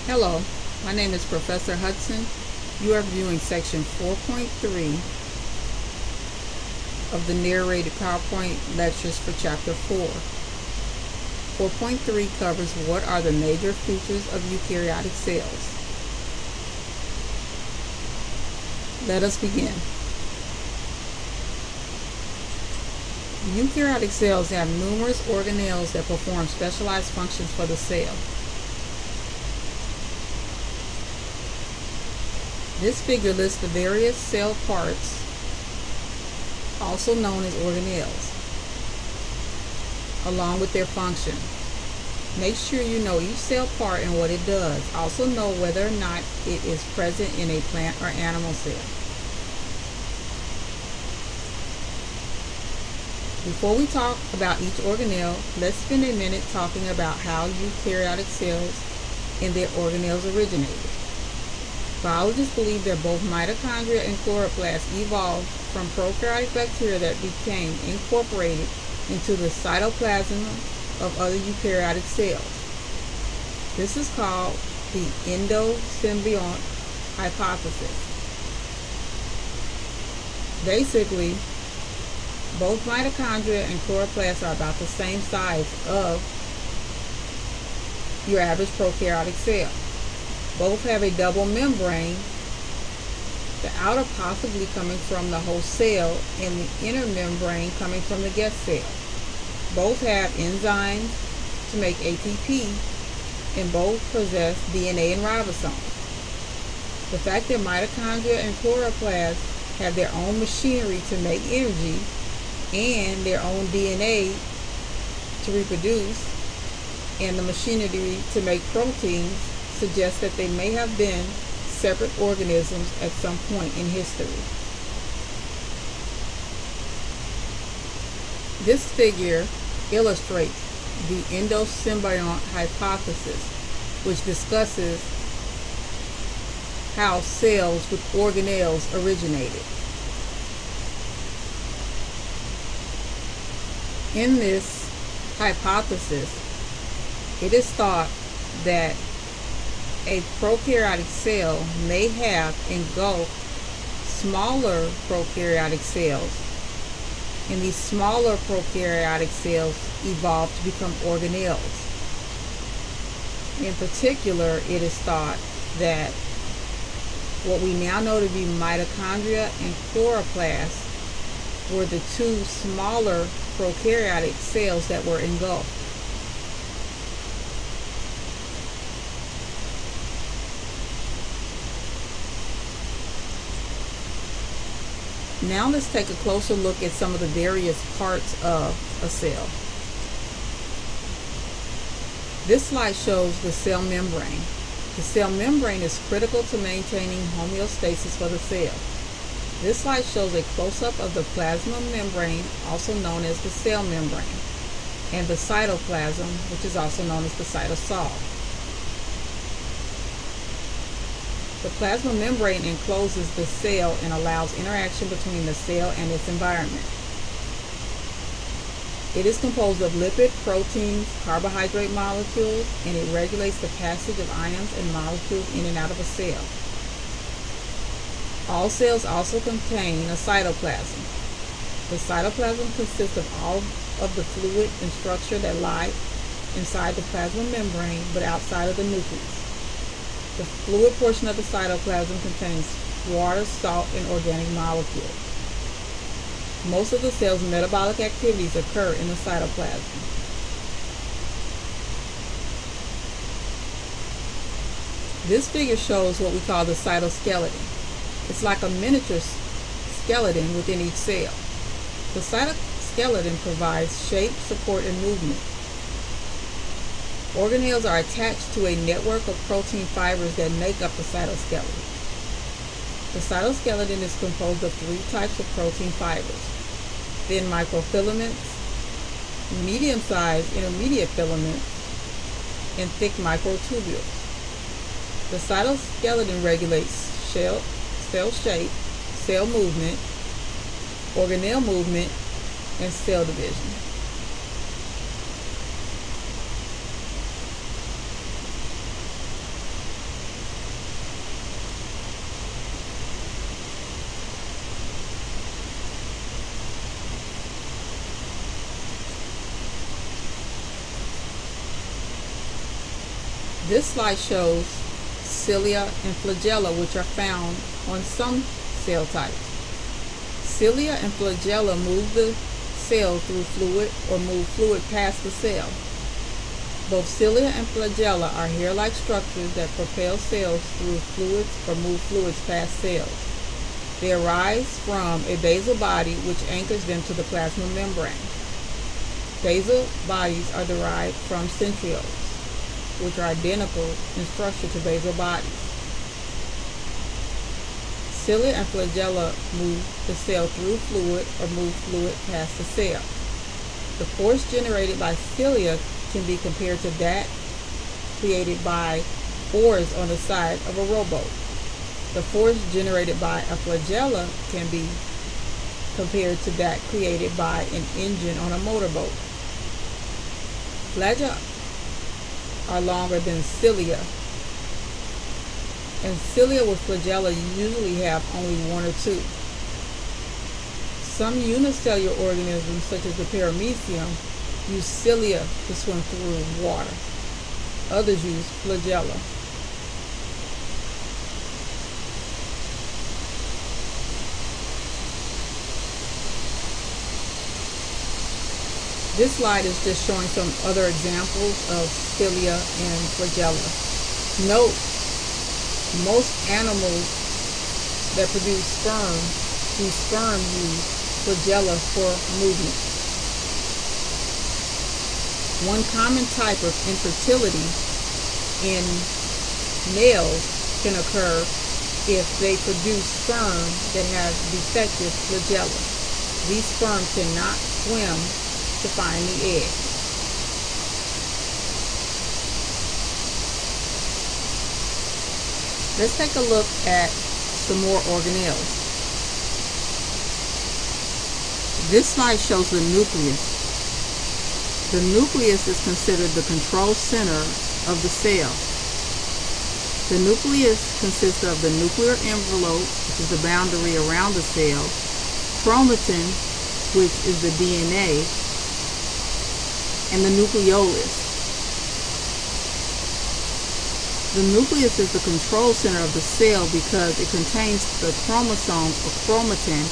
Hello, my name is Professor Hudson. You are viewing section 4.3 of the narrated PowerPoint lectures for chapter 4. 4.3 covers what are the major features of eukaryotic cells. Let us begin. Eukaryotic cells have numerous organelles that perform specialized functions for the cell. This figure lists the various cell parts, also known as organelles, along with their function. Make sure you know each cell part and what it does. Also know whether or not it is present in a plant or animal cell. Before we talk about each organelle, let's spend a minute talking about how eukaryotic cells and their organelles originated. Biologists believe that both mitochondria and chloroplasts evolved from prokaryotic bacteria that became incorporated into the cytoplasm of other eukaryotic cells. This is called the endosymbiont hypothesis. Basically, both mitochondria and chloroplasts are about the same size of your average prokaryotic cell. Both have a double membrane, the outer possibly coming from the host cell and the inner membrane coming from the guest cell. Both have enzymes to make ATP, and both possess DNA and ribosomes. The fact that mitochondria and chloroplasts have their own machinery to make energy and their own DNA to reproduce and the machinery to make proteins suggests that they may have been separate organisms at some point in history. This figure illustrates the endosymbiont hypothesis, which discusses how cells with organelles originated. In this hypothesis, it is thought that a prokaryotic cell may have engulfed smaller prokaryotic cells, and these smaller prokaryotic cells evolved to become organelles. In particular, it is thought that what we now know to be mitochondria and chloroplasts were the two smaller prokaryotic cells that were engulfed. Now let's take a closer look at some of the various parts of a cell. This slide shows the cell membrane. The cell membrane is critical to maintaining homeostasis for the cell. This slide shows a close-up of the plasma membrane, also known as the cell membrane, and the cytoplasm, which is also known as the cytosol. The plasma membrane encloses the cell and allows interaction between the cell and its environment. It is composed of lipid, proteins, carbohydrate molecules, and it regulates the passage of ions and molecules in and out of a cell. All cells also contain a cytoplasm. The cytoplasm consists of all of the fluid and structure that lie inside the plasma membrane but outside of the nucleus. The fluid portion of the cytoplasm contains water, salt, and organic molecules. Most of the cell's metabolic activities occur in the cytoplasm. This figure shows what we call the cytoskeleton. It's like a miniature skeleton within each cell. The cytoskeleton provides shape, support, and movement. Organelles are attached to a network of protein fibers that make up the cytoskeleton. The cytoskeleton is composed of three types of protein fibers: thin microfilaments, medium-sized intermediate filaments, and thick microtubules. The cytoskeleton regulates cell shape, cell movement, organelle movement, and cell division. This slide shows cilia and flagella, which are found on some cell types. Cilia and flagella move the cell through fluid or move fluid past the cell. Both cilia and flagella are hair-like structures that propel cells through fluids or move fluids past cells. They arise from a basal body which anchors them to the plasma membrane. Basal bodies are derived from centrioles, which are identical in structure to basal bodies. Cilia and flagella move the cell through fluid or move fluid past the cell. The force generated by cilia can be compared to that created by oars on the side of a rowboat. The force generated by a flagella can be compared to that created by an engine on a motorboat. Flagella are longer than cilia, and cilia with flagella usually have only one or two. Some unicellular organisms, such as the paramecium, use cilia to swim through water. Others use flagella. This slide is just showing some other examples of cilia and flagella. Note, most animals that produce sperm, these sperm use flagella for movement. One common type of infertility in males can occur if they produce sperm that have defective flagella. These sperm cannot swim to find the egg. Let's take a look at some more organelles. This slide shows the nucleus. The nucleus is considered the control center of the cell. The nucleus consists of the nuclear envelope, which is the boundary around the cell, chromatin, which is the DNA, and the nucleolus. The nucleus is the control center of the cell because it contains the chromosomes or chromatin,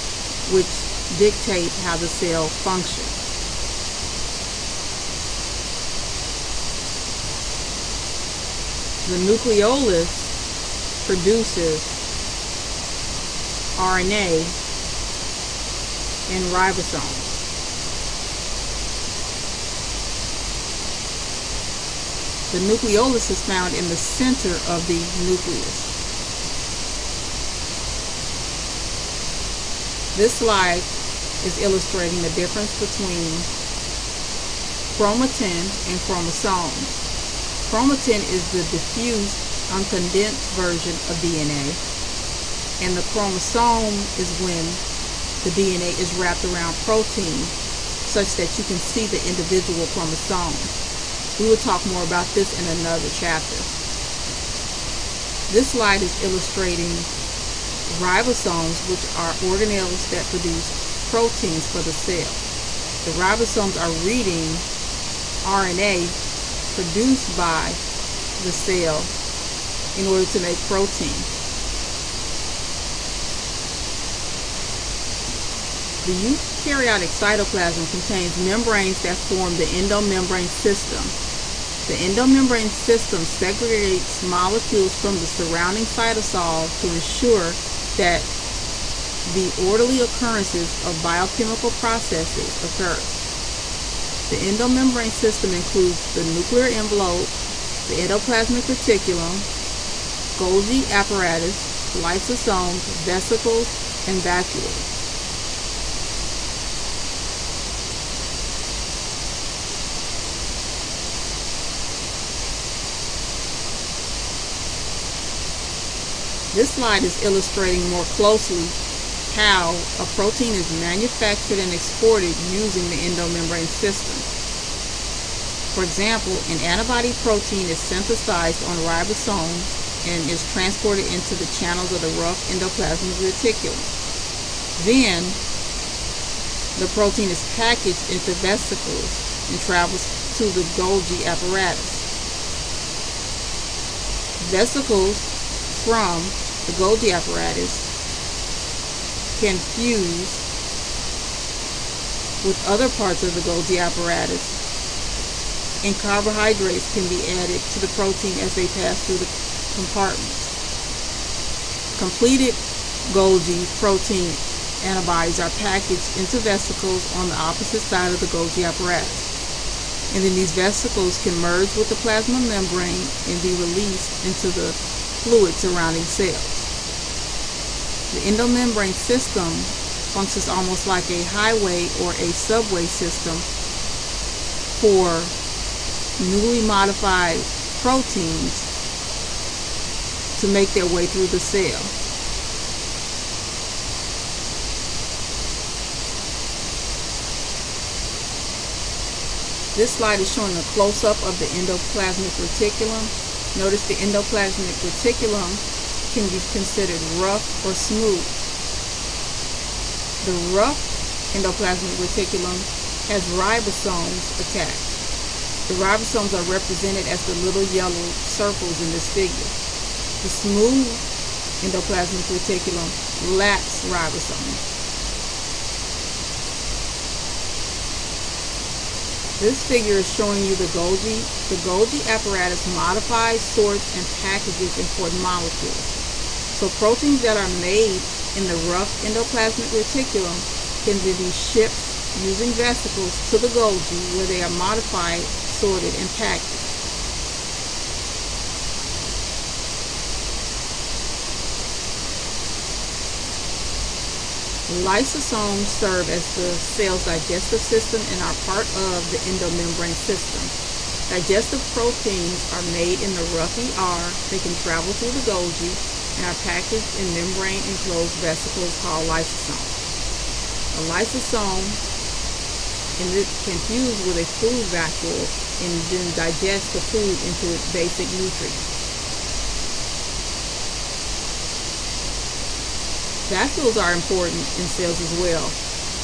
which dictate how the cell functions. The nucleolus produces RNA and ribosomes. The nucleolus is found in the center of the nucleus. This slide is illustrating the difference between chromatin and chromosomes. Chromatin is the diffused, uncondensed version of DNA, and the chromosome is when the DNA is wrapped around protein such that you can see the individual chromosomes. We will talk more about this in another chapter. This slide is illustrating ribosomes, which are organelles that produce proteins for the cell. The ribosomes are reading RNA produced by the cell in order to make protein. The eukaryotic cytoplasm contains membranes that form the endomembrane system. The endomembrane system segregates molecules from the surrounding cytosol to ensure that the orderly occurrences of biochemical processes occur. The endomembrane system includes the nuclear envelope, the endoplasmic reticulum, Golgi apparatus, lysosomes, vesicles, and vacuoles. This slide is illustrating more closely how a protein is manufactured and exported using the endomembrane system. For example, an antibody protein is synthesized on ribosomes and is transported into the channels of the rough endoplasmic reticulum. Then, the protein is packaged into vesicles and travels to the Golgi apparatus. Vesicles from the Golgi apparatus can fuse with other parts of the Golgi apparatus, and carbohydrates can be added to the protein as they pass through the compartments. Completed Golgi protein antibodies are packaged into vesicles on the opposite side of the Golgi apparatus, and then these vesicles can merge with the plasma membrane and be released into the fluid surrounding cells. The endomembrane system functions almost like a highway or a subway system for newly modified proteins to make their way through the cell. This slide is showing a close-up of the endoplasmic reticulum. Notice the endoplasmic reticulum can be considered rough or smooth. The rough endoplasmic reticulum has ribosomes attached. The ribosomes are represented as the little yellow circles in this figure. The smooth endoplasmic reticulum lacks ribosomes. This figure is showing you the Golgi. The Golgi apparatus modifies, sorts, and packages important molecules. So proteins that are made in the rough endoplasmic reticulum can then be shipped using vesicles to the Golgi, where they are modified, sorted, and packaged. Lysosomes serve as the cell's digestive system and are part of the endomembrane system. Digestive proteins are made in the rough ER. They can travel through the Golgi and are packaged in membrane-enclosed vesicles called lysosomes. A lysosome can fuse with a food vacuole and then digest the food into its basic nutrients. Vacuoles are important in cells as well.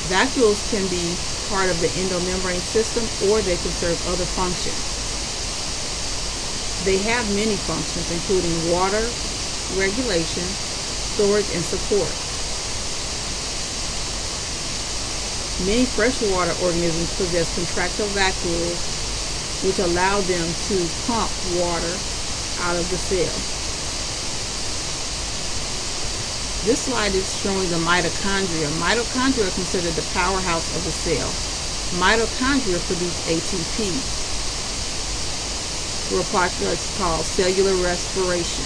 Vacuoles can be part of the endomembrane system, or they can serve other functions. They have many functions, including water regulation, storage, and support. Many freshwater organisms possess contractile vacuoles, which allow them to pump water out of the cell. This slide is showing the mitochondria. Mitochondria are considered the powerhouse of the cell. Mitochondria produce ATP through a process called cellular respiration.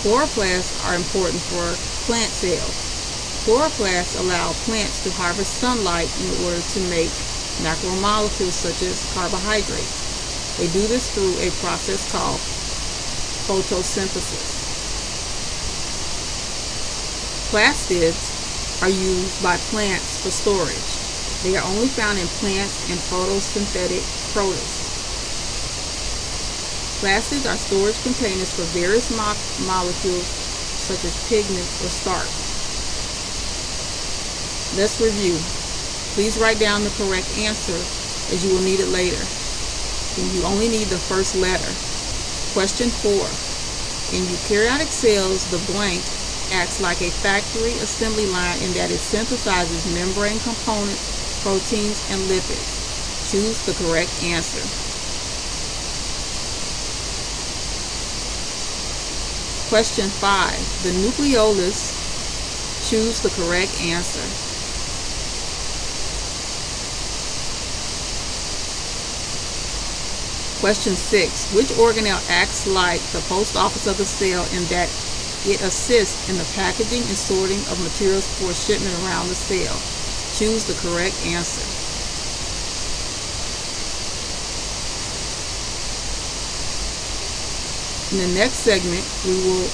Chloroplasts are important for plant cells. Chloroplasts allow plants to harvest sunlight in order to make macromolecules such as carbohydrates. They do this through a process called photosynthesis. Plastids are used by plants for storage. They are only found in plants and photosynthetic protists. Plastids are storage containers for various molecules such as pigments or starch. Let's review. Please write down the correct answer, as you will need it later. And you only need the first letter. Question 4. In eukaryotic cells, the blank acts like a factory assembly line in that it synthesizes membrane components, proteins, and lipids. Choose the correct answer. Question 5. The nucleolus. Choose the correct answer. Question 6. Which organelle acts like the post office of the cell in that it assists in the packaging and sorting of materials for shipment around the cell? Choose the correct answer. In the next segment, we will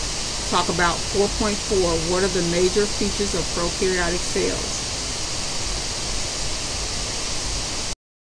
talk about 4.4. What are the major features of prokaryotic cells?